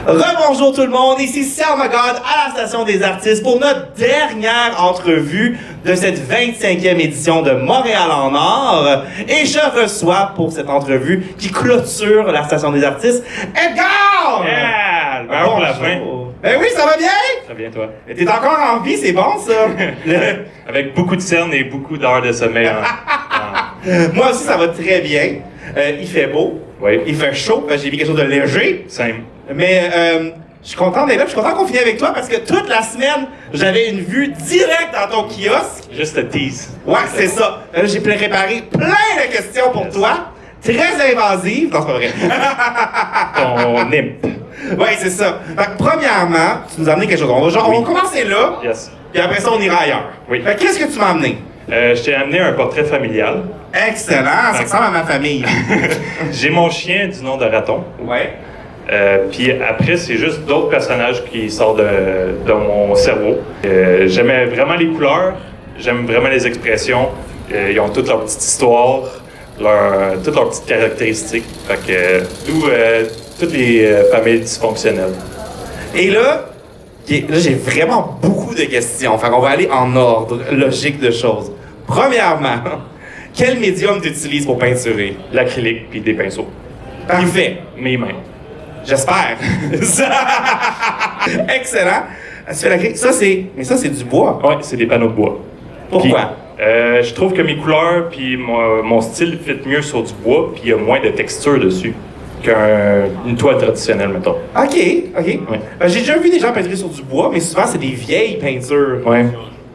Rebonjour tout le monde, ici Serre Magad à la Station des Artistes pour notre dernière entrevue de cette 25e édition de Montréal en Or. Et je reçois pour cette entrevue qui clôture la Station des Artistes, Edgar! Yeah! Le meilleur pour la fin. Ben oui, ça va bien? Ça vient, toi? T'es encore en vie, c'est bon ça? Avec beaucoup de cernes et beaucoup d'heures de sommeil. Moi aussi, ça va très bien. Il fait beau. Oui. Il fait chaud, parce que j'ai mis quelque chose de léger. Simple. Mais je suis content d'être là, je suis content qu'on finisse avec toi parce que toute la semaine, j'avais une vue directe dans ton kiosque. Juste le tease. Ouais, c'est ça. J'ai préparé plein de questions pour toi. Très invasives. Non, c'est pas vrai. Ton imp. Ouais, c'est ça. Fait que, premièrement, tu nous as amené quelque chose. On va commencer là, Yes. puis après ça, on ira ailleurs. Oui. Fait que, qu'est-ce que tu m'as amené? Je t'ai amené un portrait familial. Excellent, ça ressemble à ma famille. J'ai mon chien du nom de Raton. Ouais. Puis après, c'est juste d'autres personnages qui sortent de mon cerveau. J'aimais vraiment les couleurs, j'aime vraiment les expressions. Ils ont toutes leur petite histoire, toutes leurs petites caractéristiques. Fait que d'où toutes les familles dysfonctionnelles. Et là, j'ai vraiment beaucoup de questions. Fait qu'on va aller en ordre logique de choses. Premièrement, quel médium tu utilises pour peinturer? L'acrylique puis des pinceaux. Parfait. Mes mains. J'espère. Excellent. Tu fais l'acrylique. Mais ça, c'est du bois. Ouais, c'est des panneaux de bois. Pourquoi? Puis, je trouve que mes couleurs puis mon style fit mieux sur du bois puis il y a moins de texture dessus qu'une toile traditionnelle, mettons. OK. Ouais. J'ai déjà vu des gens peinturer sur du bois, mais souvent, c'est des vieilles peintures. Ouais.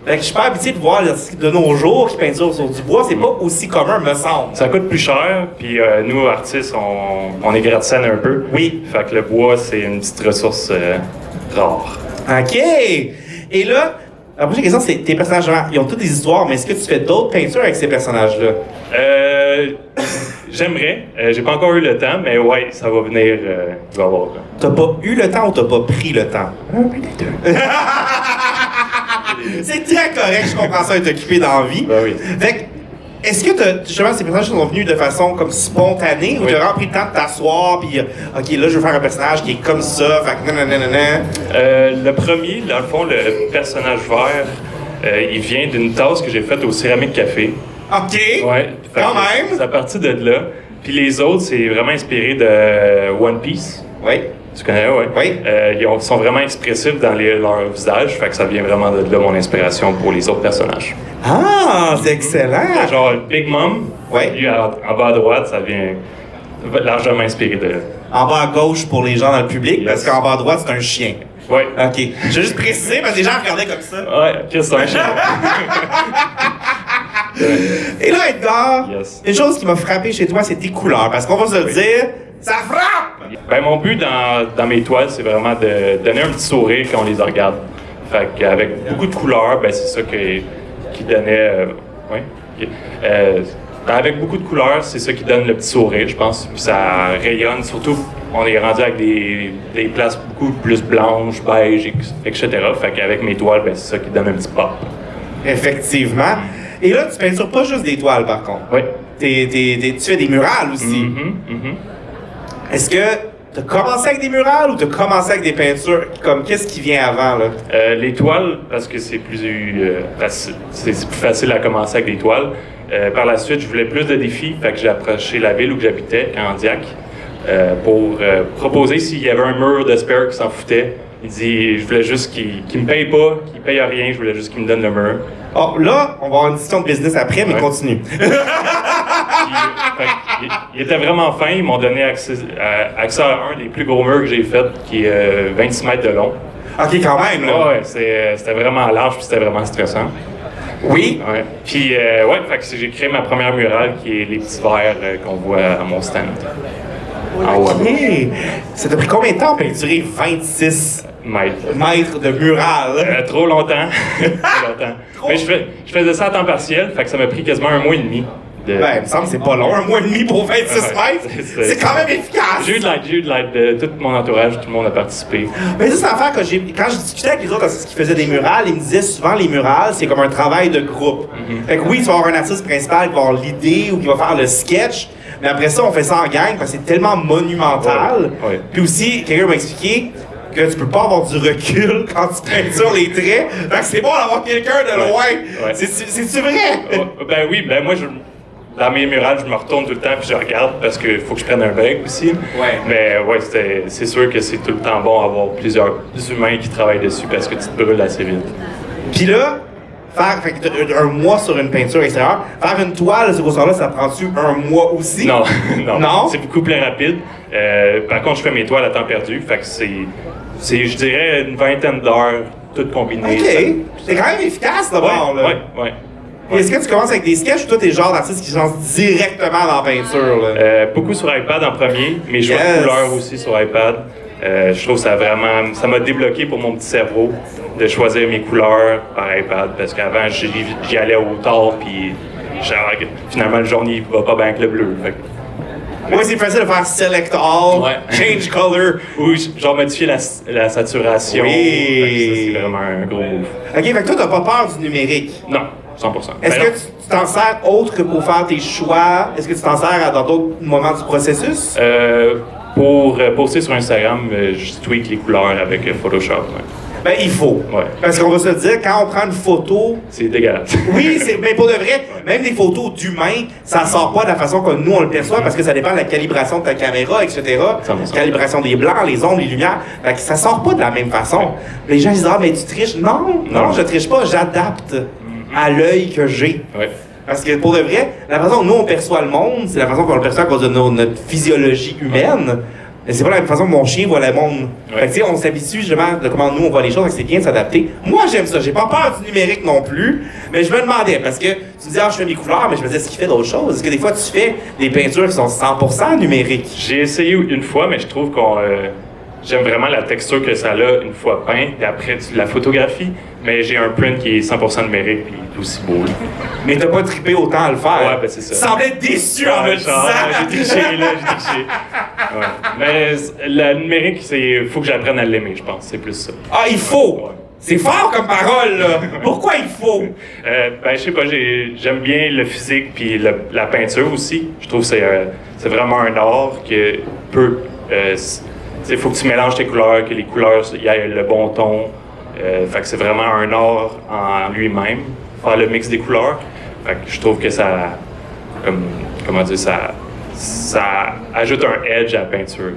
Fait que je suis pas habitué de voir de nos jours qui peinturent sur du bois. C'est pas aussi commun, me semble. Ça coûte plus cher, puis nous, artistes, on est gratte-scène un peu. Oui. Fait que le bois, c'est une petite ressource rare. OK. Et là, la prochaine question, c'est tes personnages, ils ont toutes des histoires, mais est-ce que tu fais d'autres peintures avec ces personnages-là? J'aimerais. J'ai pas encore eu le temps, mais ouais, ça va venir. Il va y avoir. T'as pas eu le temps ou t'as pas pris le temps? Un peu des deux. C'est très correct, je comprends ça, être occupé dans la vie. Ben oui. Fait que, est-ce que justement, ces personnages sont venus de façon comme spontanée ou Oui. t'as vraiment pris le temps de t'asseoir puis OK, là, je veux faire un personnage qui est comme ça, fait que nanana. Le premier, dans le fond, le personnage vert, il vient d'une tasse que j'ai faite au Céramique Café. OK! Ouais. Fait Quand que même! C'est à partir de là. Puis les autres, c'est vraiment inspiré de One Piece. Oui. Tu connais, ouais? Oui. Ils sont vraiment expressifs dans leur visage, fait que ça vient vraiment de là mon inspiration pour les autres personnages. Ah, c'est excellent! Genre Big Mom, Ouais. lui en bas à droite, ça vient largement inspiré de là. En bas à gauche pour les gens dans le public, Yes. parce qu'en bas à droite, c'est un chien. Ouais. OK. Je vais juste préciser parce que les gens regardaient comme ça. Ouais, Chris, c'est un chien. Et là, Edgar, Yes. une chose qui m'a frappé chez toi, c'est tes couleurs. Parce qu'on va se le dire, ça frappe! Ben, mon but dans mes toiles, c'est vraiment de donner un petit sourire quand on les regarde. Fait qu'avec beaucoup de couleurs, ben, c'est ça qui donnait. Avec beaucoup de couleurs, c'est ça qui donne le petit sourire, je pense. Puis ça rayonne, surtout, on est rendu avec des places beaucoup plus blanches, beige, etc. Fait qu'avec mes toiles, ben, c'est ça qui donne un petit pop. Effectivement. Et là, tu peintures pas juste des toiles, par contre. Oui. Tu fais des murales aussi. Est-ce que tu as commencé avec des murales ou tu as commencé avec des peintures? Comme, qu'est-ce qui vient avant, là? Les toiles, parce que c'est plus facile. C'est plus facile à commencer avec des toiles. Par la suite, je voulais plus de défis, fait que j'ai approché la ville où j'habitais, Candiac, pour proposer s'il y avait un mur de Spare qui s'en foutait. Il dit, je voulais juste qu'il me paye pas, qu'il paye rien, je voulais juste qu'il me donne le mur. Oh, là, on va avoir une discussion de business après, mais Ouais. continue. Il était vraiment fin, ils m'ont donné accès à un des plus gros murs que j'ai fait, qui est 26 mètres de long. OK, quand même, là. Ouais, c'était vraiment large, puis c'était vraiment stressant. Oui. Ouais. Puis, fait que j'ai créé ma première murale qui est les petits verres qu'on voit à mon stand. En haut. OK. Ça t'a pris combien de temps à peinturer 26 Mètres. mètres de murale? Trop longtemps. Trop longtemps. Mais je faisais ça à temps partiel, fait que ça m'a pris quasiment 1 mois et demi. Ben, il me semble que c'est pas long. 1 mois et demi pour 26 mètres. C'est quand même efficace. J'ai eu de l'aide de tout mon entourage, tout le monde a participé. Mais ça, c'est l'affaire que quand je discutais avec les autres qui faisaient des murales, ils me disaient souvent les murales, c'est comme un travail de groupe. Fait que oui, tu vas avoir un artiste principal qui va avoir l'idée ou qui va faire le sketch, Mais après ça, on fait ça en gang parce que c'est tellement monumental. Ouais. Puis aussi, quelqu'un m'a expliqué que tu peux pas avoir du recul quand tu peintures les traits. Fait que c'est bon d'avoir quelqu'un de loin. Ouais. C'est-tu vrai? Ben oui, ben moi, dans mes murales, je me retourne tout le temps puis je regarde parce qu'il faut que je prenne un break aussi. Ouais. Mais ouais, c'est sûr que c'est tout le temps bon d'avoir plusieurs humains qui travaillent dessus parce que tu te brûles assez vite. Puis là, fait que un mois sur une peinture extérieure, faire une toile, ce grosseur-là, ça prend-tu un mois aussi? Non, Non? C'est beaucoup plus rapide. Par contre, je fais mes toiles à temps perdu. Fait que c'est je dirais, une vingtaine d'heures, toutes combinées. OK. C'est quand même efficace d'abord, là. Ouais. Et est-ce que tu commences avec des sketchs ou toi, t'es le genre d'artiste qui se lance directement dans la peinture, là? Beaucoup sur iPad en premier, mes choix de couleurs aussi sur iPad. Je trouve que ça m'a débloqué pour mon petit cerveau de choisir mes couleurs par iPad parce qu'avant j'y allais au tard puis finalement le jaune il va pas bien avec le bleu. Moi, c'est facile de faire select all, Ouais. change color. Ou genre modifier la saturation. Oui. Fait que ça, c'est vraiment un gros move. OK, fait que toi, t'as pas peur du numérique. Non, 100%. Est-ce Ben que tu t'en sers autre que pour faire tes choix? Est-ce que tu t'en sers dans d'autres moments du processus? Pour poster sur Instagram, je tweak les couleurs avec Photoshop. Ouais. Ben, il faut. Ouais. Parce qu'on va se le dire, quand on prend une photo, C'est dégueulasse. oui, mais pour de vrai, même des photos d'humains, ça sort pas de la façon que nous on le perçoit parce que ça dépend de la calibration de ta caméra, etc. 100%. Calibration des blancs, les ombres, les lumières. Fait que ça sort pas de la même façon. Les gens disent, ah, mais tu triches. Non, je triche pas, j'adapte à l'œil que j'ai. Ouais. Parce que pour de vrai, la façon dont nous on perçoit le monde, c'est la façon qu'on le perçoit à cause de notre physiologie humaine. Mais c'est pas la même façon que mon chien voit le monde. Ouais. Fait que tu sais, on s'habitue justement de comment nous on voit les choses, fait que c'est bien de s'adapter. Moi j'aime ça, j'ai pas peur du numérique non plus, mais je me demandais, parce que tu me dis, ah je fais mes couleurs, mais je me disais, est-ce qu'il fait d'autres choses? Est-ce que des fois tu fais des peintures qui sont 100% numériques? J'ai essayé une fois, mais je trouve qu'on j'aime vraiment la texture que ça a une fois peint, et après la photographie. Mais j'ai un print qui est 100% numérique, puis il est aussi beau. Là. Mais t'as pas trippé autant à le faire. Ouais, ben c'est ça. Tu semblais déçu en me disant. J'ai triché, j'ai triché. Ouais. Mais la numérique, faut que j'apprenne à l'aimer, je pense. C'est plus ça. Ah, il faut! Ouais. C'est fort comme parole, là! Pourquoi il faut? Ben, je sais pas, j'aime bien le physique puis la peinture aussi. Je trouve que c'est vraiment un art que peut... il faut que tu mélanges tes couleurs, que les couleurs, il y ait le bon ton. Fait que c'est vraiment un art en lui-même, faire le mix des couleurs. Fait que je trouve que ça... comment dire, ça ajoute un edge à la peinture.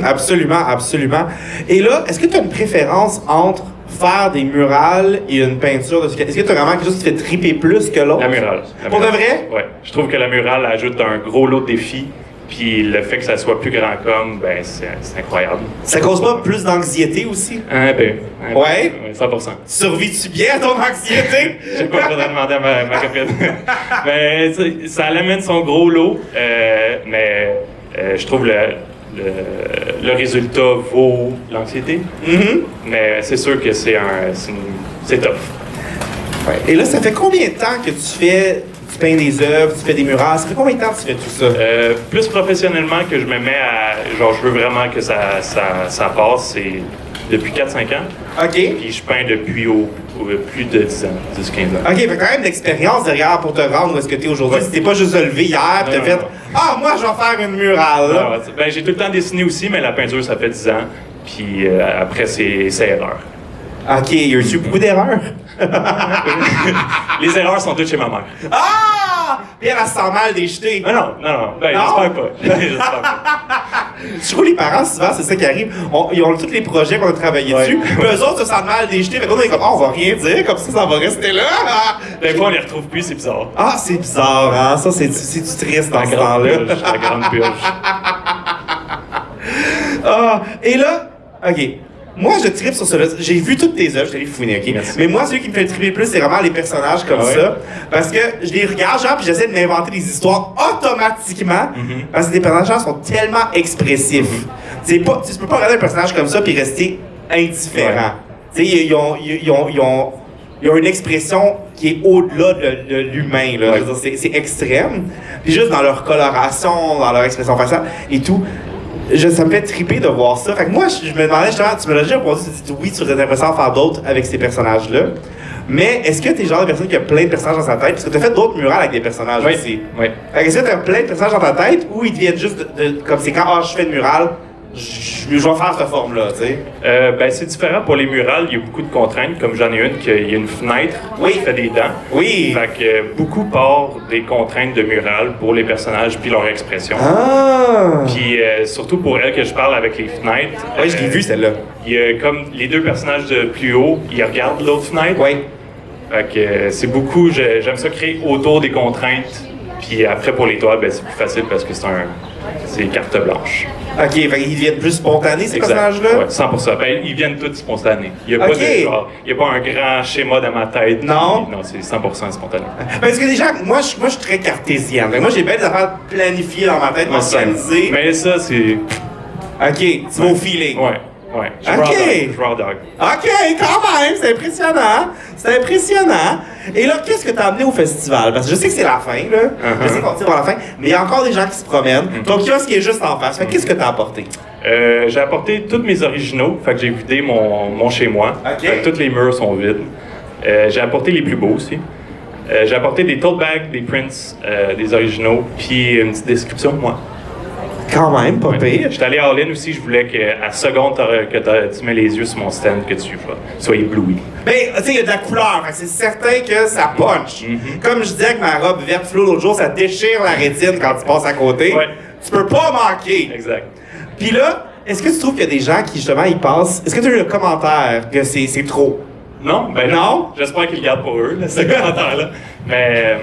Absolument, absolument. Et là, est-ce que tu as une préférence entre faire des murales et une peinture? Est-ce que tu as vraiment quelque chose qui te fait triper plus que l'autre? La murale. Pour de vrai? Ouais. Je trouve que la murale ajoute un gros lot de défis. Puis le fait que ça soit plus grand comme, ben c'est incroyable. Ça cause pas plus d'anxiété aussi? Un peu. Ouais? 100%. Survis-tu bien à ton anxiété? J'ai pas besoin de demander à ma copine. Mais ça l'amène son gros lot, mais je trouve le résultat vaut l'anxiété. Mais c'est sûr que c'est tough. Ouais. Et là, ça fait combien de temps que tu peins des œuvres, tu fais des murales? Ça fait combien de temps que tu fais tout ça? Plus professionnellement que je me mets à... Genre, je veux vraiment que ça passe, c'est depuis 4-5 ans. OK. Puis je peins depuis plus de 10 ans, 10-15 ans. OK, fait quand même d'expérience derrière pour te rendre où est-ce que tu es aujourd'hui. Ouais. Si t'es pas juste levé hier et t'as fait « Ah, moi, je vais faire une murale! » Non, ben, j'ai tout le temps dessiné aussi, mais la peinture, ça fait 10 ans. Puis après, c'est erreur. OK, il y a eu beaucoup d'erreurs. Les erreurs sont toutes chez ma mère. Ah! Puis elle se sent mal des jetés. Non. Ben, Non? j'espère pas. J'espère pas. Je trouve que les parents, souvent, c'est ça qui arrive. Ils ont tous les projets qu'on a travaillé Ouais. dessus. Puis eux autres se sentent mal des jetés. Fait qu'on est comme, oh, on va rien dire, comme ça va rester là. Des fois, on les retrouve plus, c'est bizarre. Ah, c'est bizarre, hein? Ça, c'est du triste dans ce temps-là. La grande purge. Ah, et là, OK. Moi, je tripe sur cela. J'ai vu toutes tes œuvres, je t'ai fouiner, OK? Merci. Mais moi, celui qui me fait triper le plus, c'est vraiment les personnages comme Ah ouais? ça. Parce que je les regarde, genre, puis j'essaie de m'inventer des histoires automatiquement. Parce que les personnages sont tellement expressifs. Tu peux pas regarder un personnage comme ça puis rester indifférent. Tu sais, ils ont une expression qui est au-delà de l'humain, là. Ouais. Je veux dire, c'est extrême. Puis juste dans leur coloration, dans leur expression faciale et tout. Ça me fait triper de voir ça. Fait que moi, je me demandais justement, tu me l'as déjà répondu, tu dis oui, tu aurais l'impression de faire d'autres avec ces personnages-là. Mais est-ce que t'es le genre de personne qui a plein de personnages dans sa tête? Parce que t'as fait d'autres murales avec des personnages aussi. Oui. Fait que est-ce que t'as plein de personnages dans ta tête ou ils deviennent juste comme c'est quand je fais une murale, je vais faire cette forme-là, tu sais? Ben, c'est différent pour les murales, il y a beaucoup de contraintes, comme j'en ai une, qu'il y a une fenêtre qui fait des dents. Oui! Fait que beaucoup partent des contraintes de murales pour les personnages puis leur expression. Ah! Puis surtout pour elle que je parle avec les fenêtres. Oui, je l'ai vu celle-là. Il y a comme les deux personnages de plus haut, ils regardent l'autre fenêtre. Oui. Fait que c'est beaucoup, j'aime ça créer autour des contraintes. Puis après pour les toiles, ben, c'est plus facile parce que c'est carte blanche. Ok, fait qu'ils deviennent plus spontanés ces personnages-là? Oui, 100%. Ben, ils viennent tous spontanés. Il n'y a, pas il y a pas un grand schéma dans ma tête. Non? Non, c'est 100% spontané. Parce que déjà, moi je suis très cartésien. Moi j'ai bien des affaires planifiées dans ma tête, organisées. Mais ça, c'est. Ok, c'est mon feeling. Ouais. Ouais, je suis raw dog. OK, quand même, c'est impressionnant. C'est impressionnant. Et là, qu'est-ce que t'as amené au festival? Parce que je sais que c'est la fin, là. Je sais qu'on tire vers la fin, mais il y a encore des gens qui se promènent. Ton kiosque est juste en face. Fait qu'est-ce que t'as apporté? J'ai apporté tous mes originaux. Fait que j'ai vidé mon chez-moi. OK. Fait que tous les murs sont vides. J'ai apporté les plus beaux aussi. J'ai apporté des tote bags, des prints, des originaux, puis une petite description de moi. Quand même, pas pire. J'étais allé à All-In aussi, je voulais qu'à seconde que tu mets les yeux sur mon stand, que tu sois ébloui. Mais, tu sais, il y a de la couleur, fait que c'est certain que ça punch. Comme je disais avec ma robe verte fluo l'autre jour, ça déchire la rétine quand tu passes à côté. Ouais. Tu peux pas manquer. Exact. Puis là, est-ce que tu trouves qu'il y a des gens qui, justement, ils passent... Est-ce que tu as eu le commentaire que c'est trop? Non, ben non. J'espère qu'ils le gardent pour eux, là, ce commentaire-là. Mais...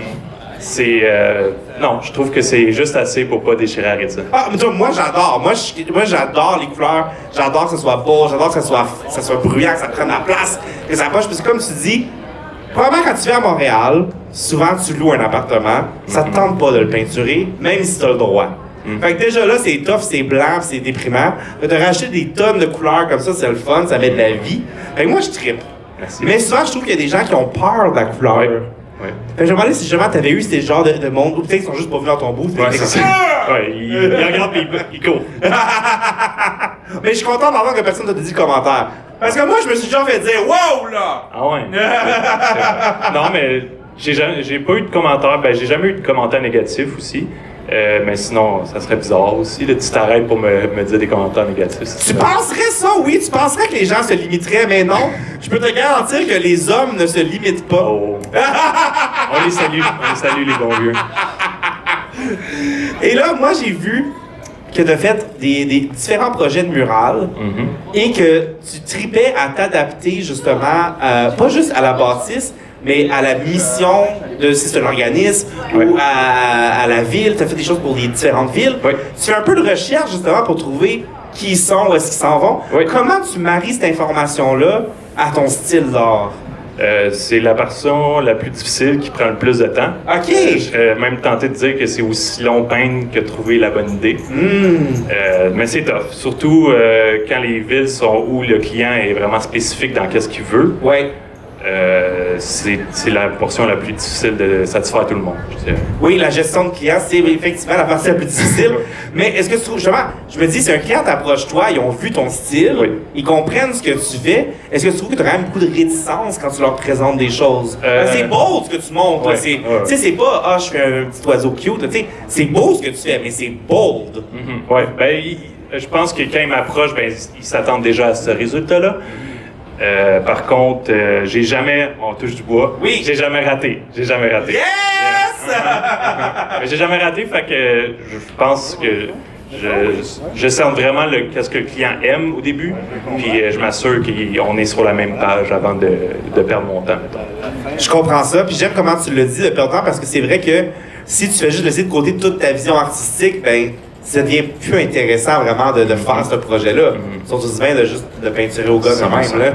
non, je trouve que c'est juste assez pour pas déchirer la rétine. Ah, mais tu vois, moi j'adore. Moi j'adore les couleurs. J'adore que ce soit beau. J'adore que ça soit bruyant, que ça prenne la place, que ça poche. Parce que comme tu dis, probablement quand tu viens à Montréal, souvent tu loues un appartement, ça te tente pas de le peinturer, même si tu as le droit. Fait que déjà là, c'est tough, c'est blanc, c'est déprimant. De racheter des tonnes de couleurs comme ça, c'est le fun, ça met de la vie. Fait que moi je trippe. Merci. Mais souvent, je trouve qu'il y a des gens qui ont peur de la couleur. Ouais. Fait que je me demandais si justement t'avais eu ce genre de monde, ou peut-être qu'ils sont juste pas venus dans ton booth. Ouais, c'est ça. Ouais, ils regardent et ils courent. Mais je suis content d'avoir que personne t'a dit le commentaire. Parce que moi, je me suis déjà fait dire « Wow, là! » Ah ouais? Non, mais j'ai pas eu de commentaire. Ben, j'ai jamais eu de commentaire négatif aussi. Mais sinon, ça serait bizarre aussi. Là, tu t'arrêtes pour me dire des commentaires négatifs. Tu penserais ça, oui. Tu penserais que les gens se limiteraient, mais non. Je peux te garantir que les hommes ne se limitent pas. Oh. On les salue, les bons vieux. Et là, moi, j'ai vu que tu as fait des différents projets de murales et que tu tripais à t'adapter justement, pas juste à la bâtisse, mais à la mission de si c'est un organisme ou à la ville. Tu as fait des choses pour les différentes villes. Oui. Tu fais un peu de recherche justement pour trouver qui ils sont, où est-ce qu'ils s'en vont. Oui. Comment tu maries cette information-là à ton style d'art? C'est la version la plus difficile qui prend le plus de temps. OK! Je serais même tenté de dire que c'est aussi long peindre que trouver la bonne idée. Mais c'est tough. Surtout quand les villes sont où le client est vraiment spécifique dans qu'est-ce qu'il veut. Ouais. C'est la portion la plus difficile de satisfaire tout le monde, je dirais. Oui, la gestion de clients, c'est effectivement la partie la plus difficile. Mais est-ce que tu trouves, justement, je me dis, si un client t'approche toi, ils ont vu ton style, ils comprennent ce que tu fais, est-ce que tu trouves que tu as quand même beaucoup de réticence quand tu leur présentes des choses? C'est beau ce que tu montres. Tu sais, c'est pas, je fais un petit oiseau cute. Tu sais, c'est beau ce que tu fais, mais c'est bold. Oui, ben, je pense que quand ils m'approchent, ben, ils s'attendent déjà à ce résultat-là. Par contre, j'ai jamais, on touche du bois, j'ai jamais raté. Yes! Mais j'ai jamais raté, fait que je pense que je sens vraiment qu'est-ce que le client aime au début, puis je m'assure qu'on est sur la même page avant de perdre mon temps. Je comprends ça, puis j'aime comment tu le dis de perdre temps, parce que c'est vrai que si tu fais juste laisser de côté toute ta vision artistique, ben ça devient plus intéressant vraiment de faire ce projet-là. Surtout bien de peinturer au gars quand même. Là.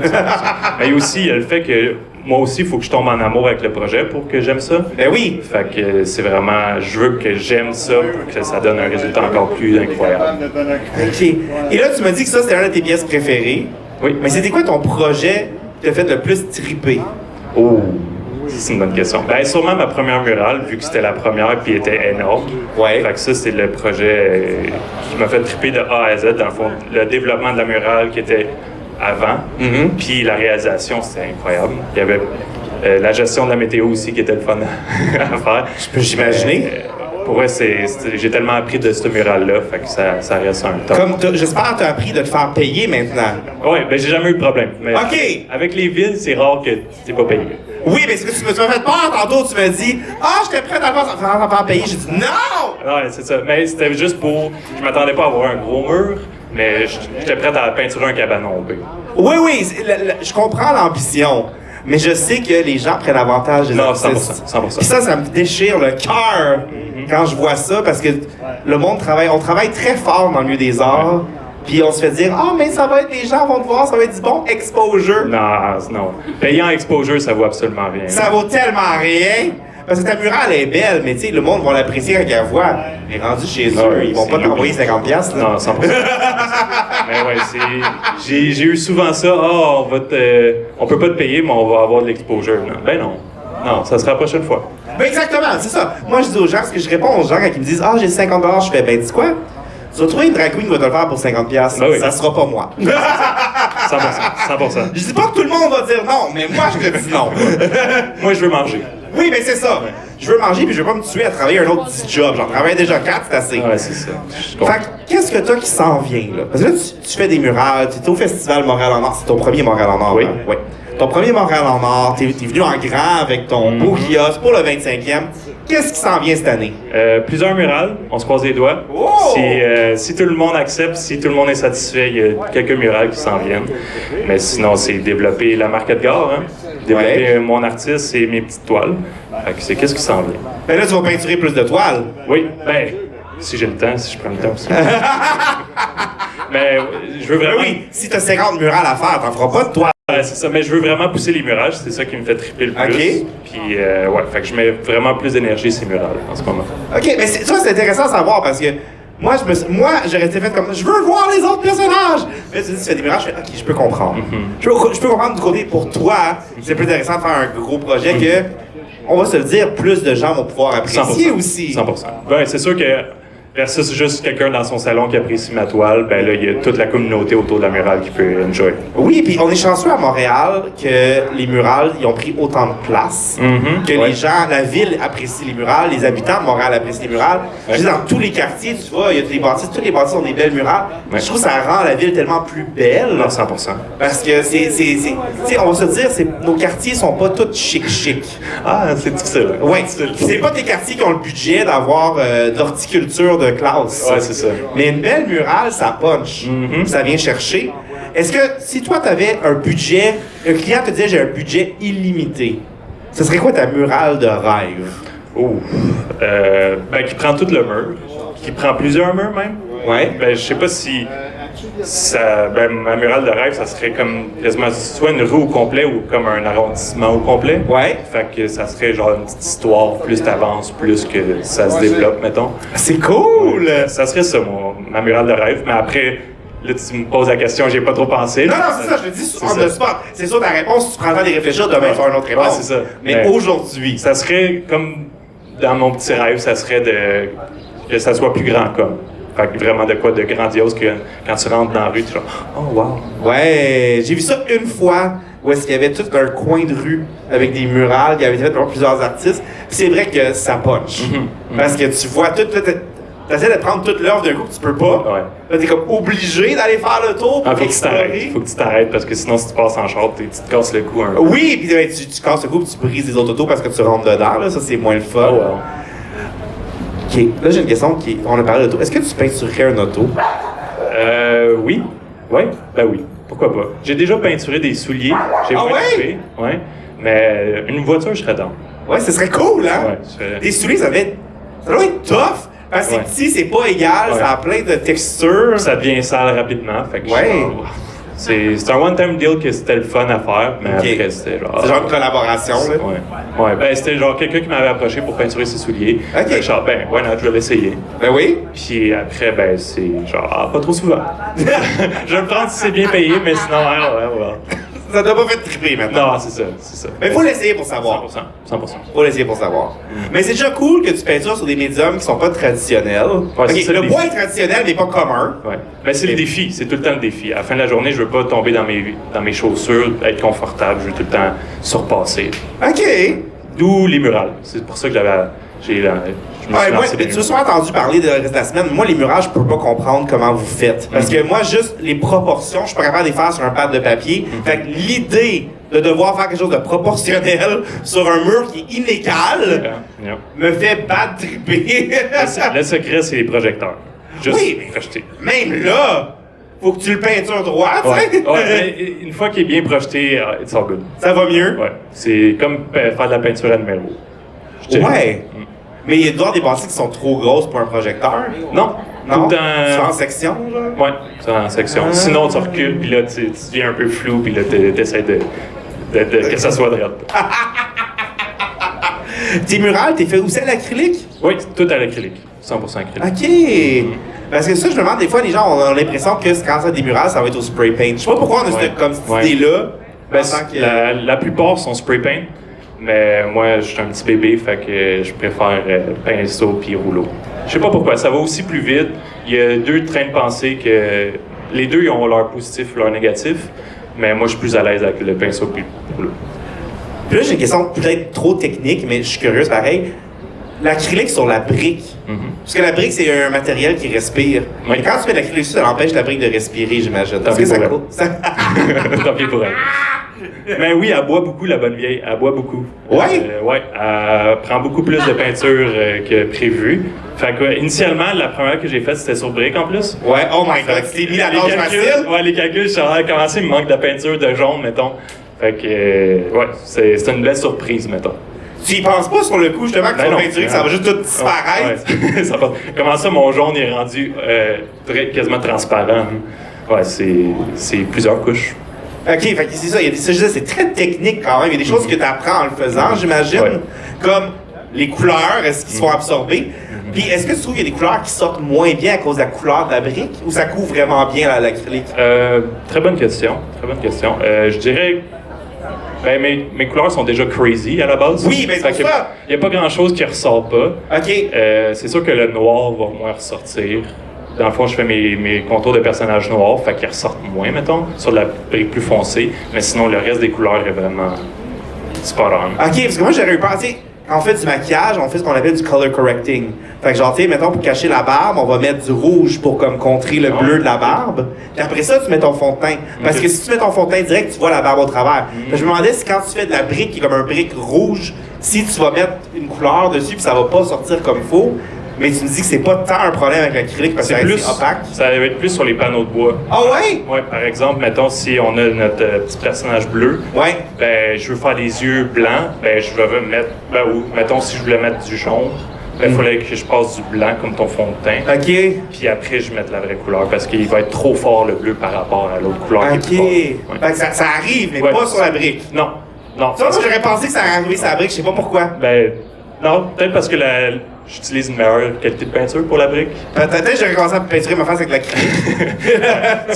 Mais aussi, il y a le fait que moi aussi, il faut que je tombe en amour avec le projet pour que j'aime ça. Ben oui! Fait que c'est vraiment, je veux que j'aime ça pour que ça donne un résultat encore plus incroyable. OK. Et là, tu m'as dit que ça, c'était une de tes pièces préférées. Oui. Mais c'était quoi ton projet qui t'a fait le plus triper? Oh! C'est une bonne question. Ben, sûrement ma première murale, vu que c'était la première puis était énorme. Ouais. Fait que ça, c'est le projet qui m'a fait triper de A à Z, dans le fond. Le développement de la murale qui était avant, puis la réalisation, c'était incroyable. Il y avait La gestion de la météo aussi, qui était le fun à faire. Je peux j'imaginer. Pour vrai, j'ai tellement appris de ce mural-là, fait que ça reste un top. J'espère que tu as appris de te faire payer maintenant. Oui, ben j'ai jamais eu de problème. Mais OK. avec les villes, c'est rare que t'es pas payé. Oui, mais c'est que tu m'as fait peur tantôt, tu m'as dit « Ah, j'étais prêt à te faire payer. » J'ai dit « Non! » Ouais, c'est ça. Mais c'était juste pour... Je m'attendais pas à avoir un gros mur, mais j'étais prêt à peinturer un cabanon. Oui, je comprends l'ambition. Mais je sais que les gens prennent avantage des artistes. 100%. Puis ça me déchire le cœur quand je vois ça, parce que le monde on travaille très fort dans le milieu des arts, puis on se fait dire « Ah, mais ça va être, les gens vont te voir, ça va être du bon exposure. » Non. Payant exposure, ça vaut absolument rien. Ça vaut tellement rien. Parce que ta murale est belle, mais tu sais, le monde va l'apprécier quand ils la voient. Mais rendu chez eux, ils vont pas t'envoyer 50$. Là. Non, 100%. Mais ouais, j'ai eu souvent ça. Ah, on peut pas te payer, mais on va avoir de l'exposure. Non, ça sera la prochaine fois. Ben exactement, c'est ça. Moi, je dis aux gens, ce que je réponds aux gens quand ils me disent « Ah, j'ai 50$, je fais, ben dis quoi? Tu vas trouver une drag queen qui va te le faire pour 50$. Ben oui. Ça sera pas moi. 100%. Je dis pas que tout le monde va dire non, mais moi, je te dis non. Moi, je veux manger. Oui, mais c'est ça. Je veux manger puis je veux pas me tuer à travailler un autre 10 jobs. J'en travaille déjà 4, c'est assez. Ouais, c'est ça. Fait que, qu'est-ce que t'as qui s'en vient, là? Parce que là, tu fais des murales, tu es au festival Montréal en Or. C'est ton premier Montréal en Or, Oui. hein? Oui. Ton premier Montréal en Or, t'es venu en grand avec ton beau kiosque pour le 25e. Qu'est-ce qui s'en vient cette année? Plusieurs murales, on se croise les doigts. Oh! Si tout le monde accepte, si tout le monde est satisfait, il y a quelques murales qui s'en viennent. Mais sinon, c'est développer la marque Edgar, hein? Développer mon artiste et mes petites toiles. Fait que c'est qu'est-ce qui s'en vient. Ben là, tu vas peinturer plus de toiles. Oui, ben, si j'ai le temps, si je prends le temps aussi. Mais je veux vraiment... Oui, si t'as 50 murales à faire, t'en feras pas de toiles. C'est ça, mais je veux vraiment pousser les murages, c'est ça qui me fait triper le plus. OK. Puis, fait que je mets vraiment plus d'énergie sur ces murales en ce moment. OK, mais ça, c'est intéressant à savoir parce que moi, j'aurais été fait comme je veux voir les autres personnages. Mais tu dis, tu fais des mirages, je fais OK, je peux comprendre. Je peux comprendre du côté pour toi, c'est plus intéressant de faire un gros projet que, on va se le dire, plus de gens vont pouvoir apprécier 100%. aussi. 100%. Ben, c'est sûr que versus juste quelqu'un dans son salon qui apprécie ma toile, ben là, il y a toute la communauté autour de la murale qui peut enjoy. Oui, puis on est chanceux à Montréal que les murales, ils ont pris autant de place, que les gens, la ville apprécie les murales, les habitants de Montréal apprécient les murales. Je dis, dans tous les quartiers, tu vois, il y a des bâtisses, toutes les bâtisses ont des belles murales. Je trouve que ça rend la ville tellement plus belle. Non, 100%. Parce que tu sais, on va se dire, nos quartiers sont pas tous chic. Ah, c'est difficile. Ouais, c'est pas des quartiers qui ont le budget d'avoir d'horticulture de classe. Ouais, c'est ça. Mais une belle murale, ça punch. Ça vient chercher. Est-ce que si toi, tu avais un budget, un client te disait j'ai un budget illimité, ce serait quoi ta murale de rêve? Ben, qui prend tout le mur, qui prend plusieurs murs même. Ouais. Ben, je sais pas si ma murale de rêve, ça serait comme quasiment soit une rue au complet ou comme un arrondissement au complet. Ouais. Fait que ça serait genre une petite histoire, plus t'avances, plus que ça se développe, mettons. C'est cool! Ça serait ça, ma murale de rêve. Mais après, là, tu me poses la question, j'ai pas trop pensé. Non, c'est ça, je te dis on the spot. C'est ça ta réponse, tu prends le temps d'y réfléchir, demain tu faire une autre réponse. Ouais, c'est ça. Mais aujourd'hui. Ça serait comme dans mon petit rêve, ça serait que ça soit plus grand comme. Fait que vraiment de quoi de grandiose que quand tu rentres dans la rue, tu es genre oh wow. Ouais, j'ai vu ça une fois où est-ce qu'il y avait tout un coin de rue avec des murales qui avaient été faites par plusieurs artistes. Puis c'est vrai que ça punch. Parce que tu vois tout, t'essaies de prendre toute l'œuvre d'un coup, tu peux pas. Ouais. Là, t'es comme obligé d'aller faire le tour pour explorer. Faut que tu t'arrêtes parce que sinon si tu passes en short, tu te casses le cou un peu. Oui, puis tu casses le cou, puis tu brises les autres autos parce que tu rentres dedans. Là, ça c'est moins le fun. Oh, wow. OK, là j'ai une question on a parlé d'auto. Est-ce que tu peinturerais un auto? Oui. Ouais, ben oui. Pourquoi pas? J'ai déjà peinturé des souliers. J'ai peinturé. Ouais. Mais une voiture, je serais dans. Ouais, ce serait cool, hein? Ouais, des souliers, ça doit être tough. Parce que c'est petit, c'est pas égal, ça a plein de textures. Ça devient sale rapidement. Fait que c'est un one-time deal que c'était le fun à faire, mais après c'était genre... C'est genre une collaboration, là? Ouais, ben c'était genre quelqu'un qui m'avait approché pour peinturer ses souliers. OK. Fait que genre, ben, ouais, non, je vais l'essayer. Ben oui. Puis après, ben, c'est genre, pas trop souvent. Je vais le prendre si c'est bien payé, mais sinon, ouais. Ça t'a pas fait triper maintenant. Non, c'est ça. Mais il faut l'essayer pour savoir. 100%. Faut l'essayer pour savoir. Mais c'est déjà cool que tu peintures sur des médiums qui sont pas traditionnels. Ouais, Ok, c'est ça, le les bois est défis. traditionnel, mais pas commun. Ouais. Mais c'est le défi, c'est tout le temps le défi. À la fin de la journée, je veux pas tomber dans mes chaussures, être confortable, je veux tout le temps surpasser. OK. D'où les murales. C'est pour ça que je me suis Ouais, moi, lancé tu as souvent entendu parler de le reste de la semaine. Moi, les murages, je peux pas comprendre comment vous faites. Parce que moi, juste les proportions, je suis pas capable de les faire sur un pad de papier. Fait que l'idée de devoir faire quelque chose de proportionnel sur un mur qui est inégal Yeah. me fait bad tripper. Le secret, c'est les projecteurs. Juste Oui, mais projeter. même là, faut que tu le peintures droit, tu sais. Ouais, mais une fois qu'il est bien projeté, it's all good. Ça va mieux. Ouais. C'est comme faire de la peinture à numéro. Je dirais. Ouais. Mais il y a toujours des bâtisses qui sont trop grosses pour un projecteur. Non. Non? Tout le C'est temps. en section, genre? Ouais, c'est en section. Sinon, tu recules, puis là, tu deviens un peu flou, puis là, t'essaies de que ça soit droit. Tes murales, t'es fait aussi à l'acrylique? Oui, tout à l'acrylique. 100% acrylique. OK. Parce que ça, je me demande, des fois, les gens ont l'impression que quand ça des murales, ça va être au spray paint. Je sais pas pourquoi on a comme cette idée-là. Ben, en tant que- la plupart sont spray paint, mais moi, je suis un petit bébé, fait que je préfère pinceau puis rouleau. Je sais pas pourquoi, ça va aussi plus vite. Il y a deux trains de pensée que les deux ils ont leur positif, leur négatif, mais moi, je suis plus à l'aise avec le pinceau puis le rouleau. Puis là, j'ai une question peut-être trop technique, mais je suis curieuse pareil. L'acrylique sur la brique. Parce que la brique, c'est un matériel qui respire. Oui. Mais quand tu mets de l'acrylique dessus, ça empêche la brique de respirer, j'imagine. Tant Est-ce que pis ça pour elle. coûte? Tant pis pour elle. Mais oui, elle boit beaucoup, la bonne vieille. Elle boit beaucoup. Ouais? Ouais, elle prend beaucoup plus de peinture que prévu. Fait que, initialement, la première que j'ai faite, c'était sur brique en plus. Ouais, oh my god, tu t'es mis la tâche facile? Ouais, les calculs, ça a commencé, il me manque de peinture de jaune, mettons. Fait que, ouais, c'est une belle surprise, mettons. Tu y penses pas sur le coup, justement, que tu vas non, peinturer, que ça va juste tout disparaître? Ouais. Comment ça, mon jaune est rendu quasiment transparent? Ouais, c'est plusieurs couches. OK, fait que c'est ça, il y a des, ça, je disais, c'est très technique quand même. Il y a des choses que tu apprends en le faisant, j'imagine. Ouais. Comme les couleurs, est-ce qu'ils sont absorbées? Puis est-ce que tu trouves qu'il y a des couleurs qui sortent moins bien à cause de la couleur de la brique? Ou ça couvre vraiment bien l'acrylique? Très bonne question. Très bonne question. Je dirais. Ben, mes couleurs sont déjà crazy à la base. Oui, mais c'est pour ça. Il n'y a pas grand-chose qui ressort pas. OK. C'est sûr que le noir va moins ressortir. Dans le fond, je fais mes contours de personnages noirs, fait qu'ils ressortent moins, mettons, sur la brique plus foncée. Mais sinon, le reste des couleurs est vraiment spot on. OK, parce que moi, j'aurais eu peur, tu sais, quand on fait du maquillage, on fait ce qu'on appelle du color correcting. Fait que genre, tu sais, mettons, pour cacher la barbe, on va mettre du rouge pour comme contrer le bleu de la barbe. Puis après ça, tu mets ton fond de teint. Parce que si tu mets ton fond de teint direct, tu vois la barbe au travers. Fait que je me demandais si quand tu fais de la brique qui est comme un brique rouge, si tu vas mettre une couleur dessus puis ça va pas sortir comme il faut. Mais tu me dis que c'est pas tant un problème avec l'acrylique parce que c'est opaque. Ça va être plus sur les panneaux de bois. Ah ouais? Ouais, par exemple, mettons, si on a notre petit personnage bleu, Ouais. ben, je veux faire les yeux blancs, ben, je vais mettre, ben, ou, mettons, si je voulais mettre du jaune, ben, il fallait que je passe du blanc comme ton fond de teint. OK. Puis après, je mette la vraie couleur parce qu'il va être trop fort le bleu par rapport à l'autre couleur OK. qui est plus forte. Ouais. Fait que ça arrive, mais Ouais. pas sur la brique. Non, non. Ça, moi, j'aurais pensé que ça arrivait sur la brique, je sais pas pourquoi. Ben, non, peut-être parce que j'utilise une meilleure qualité de peinture pour la brique. Peut-être que j'aurais commencé à peinturer ma face avec l'acrylique.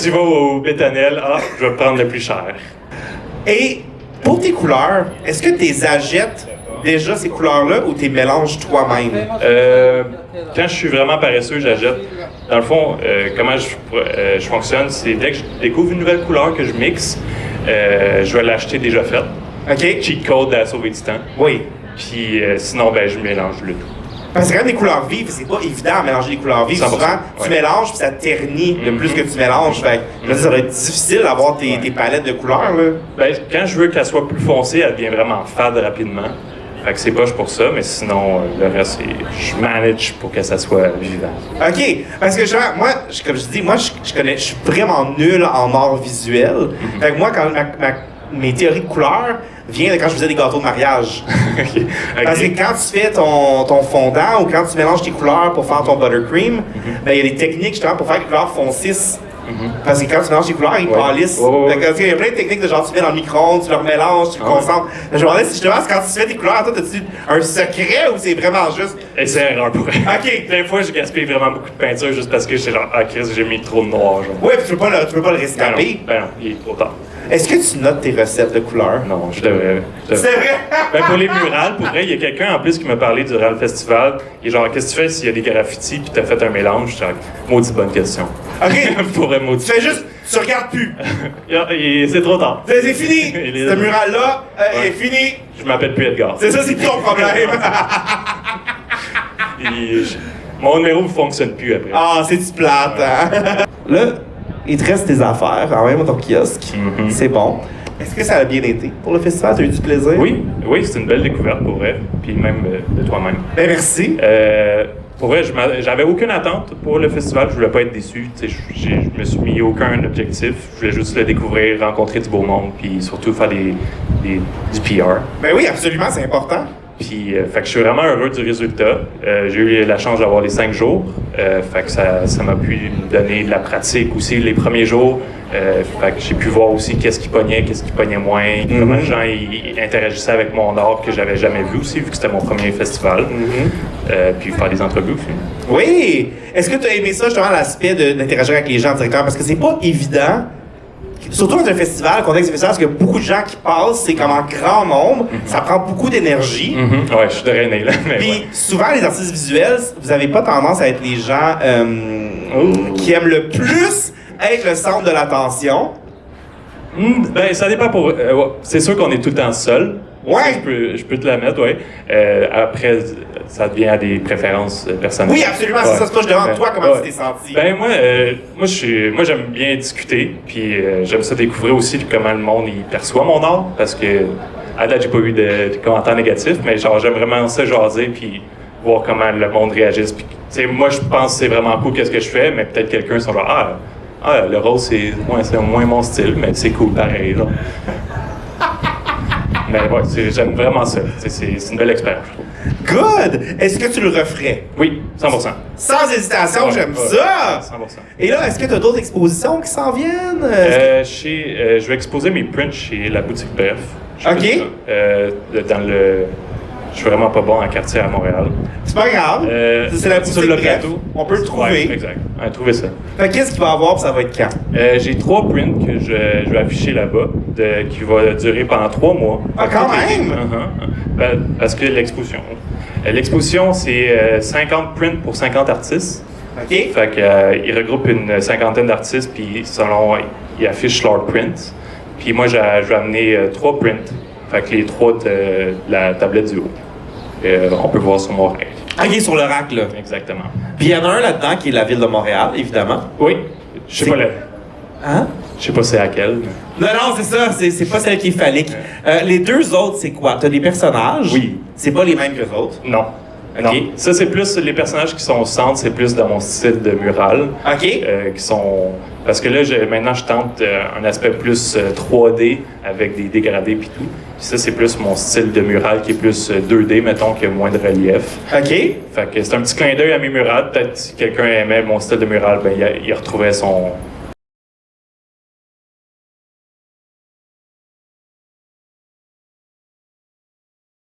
Tu vas au bétonnel, je vais prendre le plus cher. Et pour tes couleurs, est-ce que tu les achètes déjà ces couleurs-là ou tu les mélanges toi-même? Quand je suis vraiment paresseux, j'achète. Dans le fond, comment je fonctionne, c'est dès que je découvre une nouvelle couleur que je mixe, je vais l'acheter déjà faite. OK? Cheat code à sauver du temps. Oui. Puis sinon, ben, je mélange le tout. Parce que quand des couleurs vives, c'est pas évident à mélanger les couleurs vives. 100%, Souvent, tu ouais. mélanges puis ça ternit le plus que tu mélanges. Fait que, je veux dire, ça va être difficile d'avoir tes palettes de couleurs, là. Ben, quand je veux qu'elle soit plus foncée, elle devient vraiment fade rapidement. Fait que c'est poche pour ça, mais sinon, le reste, je manage pour que ça soit vivant. OK. Parce que moi, comme je dis, moi, je suis vraiment nul en art visuel. Fait que moi, quand mes théories de couleurs viennent de quand je faisais des gâteaux de mariage. OK. Parce que quand tu fais ton fondant ou quand tu mélanges tes couleurs pour faire ton buttercream, ben, il y a des techniques justement pour faire que les couleurs foncissent Parce que quand tu mélanges les couleurs, ils pâlissent. Fait que, il y a plein de techniques de genre, tu mets dans le micro-ondes, tu leur mélanges, tu le concentres. Mais je me demandais si justement, quand tu fais tes couleurs, toi, as-tu un secret ou c'est vraiment juste. Et c'est erreur pour elle. Ok. Des fois, je gaspille vraiment beaucoup de peinture juste parce que j'étais genre, ah, Chris, j'ai mis trop de noir. Genre. Ouais, puis tu peux pas le rescaper. Ben non, il est trop tard. Est-ce que tu notes tes recettes de couleurs? Non, je devrais. C'est vrai? Ben pour les murales, pour vrai, il y a quelqu'un en plus qui m'a parlé durant le festival. Il est genre, qu'est-ce que tu fais s'il y a des graffitis puis t'as fait un mélange? Je suis genre, maudite bonne question. Ok. Pour vrai, maudit. Tu fais juste, tu regardes plus. C'est trop tard. C'est fini. Ce mural-là est fini. Je m'appelle plus Edgar. C'est ça, c'est ton problème. Mon numéro ne fonctionne plus après. Ah, c'est-tu plate, hein? Là, il te reste tes affaires, quand même, ton kiosque. C'est bon. Est-ce que ça a bien été pour le festival? T'as eu du plaisir? Oui, c'est une belle découverte pour vrai. Puis même de toi-même. Ben, merci. Pour vrai, j'avais aucune attente pour le festival. Je voulais pas être déçu. Je me suis mis aucun objectif. Je voulais juste le découvrir, rencontrer du beau monde, puis surtout faire du PR. Ben oui, absolument, c'est important. Puis, fait que je suis vraiment heureux du résultat. J'ai eu la chance d'avoir les 5 jours. Fait que ça m'a pu me donner de la pratique aussi les premiers jours. Fait que j'ai pu voir aussi qu'est-ce qui pognait moins, comment les gens ils interagissaient avec mon art que j'avais jamais vu aussi, vu que c'était mon premier festival. Puis faire des entrevues aussi. Oui! Est-ce que tu as aimé ça, justement, l'aspect d'interagir avec les gens directement? Parce que c'est pas évident. Surtout dans un festival, le contexte du festival, parce qu'il y a beaucoup de gens qui passent, c'est comme en grand nombre, ça prend beaucoup d'énergie. Ouais, je suis drainé là. Puis souvent, les artistes visuels, vous n'avez pas tendance à être les gens qui aiment le plus être le centre de l'attention. Ben, ça dépend pour. C'est sûr qu'on est tout le temps seul. Ouais. Ça, je peux te la mettre, ouais. Après, ça devient à des préférences personnelles. Oui, absolument, c'est ça. Je demande, toi, comment tu t'es senti? Ben, moi, j'aime bien discuter, puis j'aime ça découvrir aussi comment le monde il perçoit mon art, parce que à date, j'ai pas eu de commentaires négatifs, mais genre, j'aime vraiment ça jaser, puis voir comment le monde réagisse. Puis, moi, je pense que c'est vraiment cool qu'est-ce que je fais, mais peut-être quelqu'un sont genre, le rose, c'est moins mon style, mais c'est cool pareil, genre. Mais ouais, j'aime vraiment ça. C'est une belle expérience, je trouve. Good! Est-ce que tu le referais? Oui, 100%. Sans hésitation, j'aime ça! 100%. Et là, est-ce que tu as d'autres expositions qui s'en viennent? Je vais exposer mes prints chez la boutique Bref. OK. Je suis vraiment pas bon en quartier à Montréal. C'est pas grave. C'est la boutique sur le Bref. plateau. On peut le trouver. Ouais, exact. Trouvez ça. Fait qu'est-ce qu'il va y avoir, puis ça va être quand? J'ai 3 prints que je vais afficher là-bas, qui va durer pendant 3 mois. Ah, quand même! Ben, parce que l'exposition. L'exposition, c'est 50 prints pour 50 artistes. OK. Fait qu'ils regroupent une cinquantaine d'artistes, puis selon, ils affichent leurs prints. Puis moi, je vais amener 3 prints. Fait que les 3 de la tablette du haut. On peut voir sur mon rack. OK, sur le rack, là. Exactement. Puis il y en a un là-dedans qui est la ville de Montréal, évidemment. Oui. Je sais pas Hein? Je sais pas c'est laquelle. Non, c'est ça. C'est pas celle qui est phallique. Les 2 autres, c'est quoi? T'as des personnages? Oui. C'est pas les mêmes que les autres? Non. OK. Non. Ça, c'est plus les personnages qui sont au centre, c'est plus dans mon style de mural. OK. Qui sont. Parce que là, maintenant, je tente un aspect plus 3D avec des dégradés puis tout. Puis ça, c'est plus mon style de mural qui est plus 2D, mettons, qui a moins de relief. OK. Fait que c'est un petit clin d'œil à mes murales. Peut-être si quelqu'un aimait mon style de mural, ben il retrouvait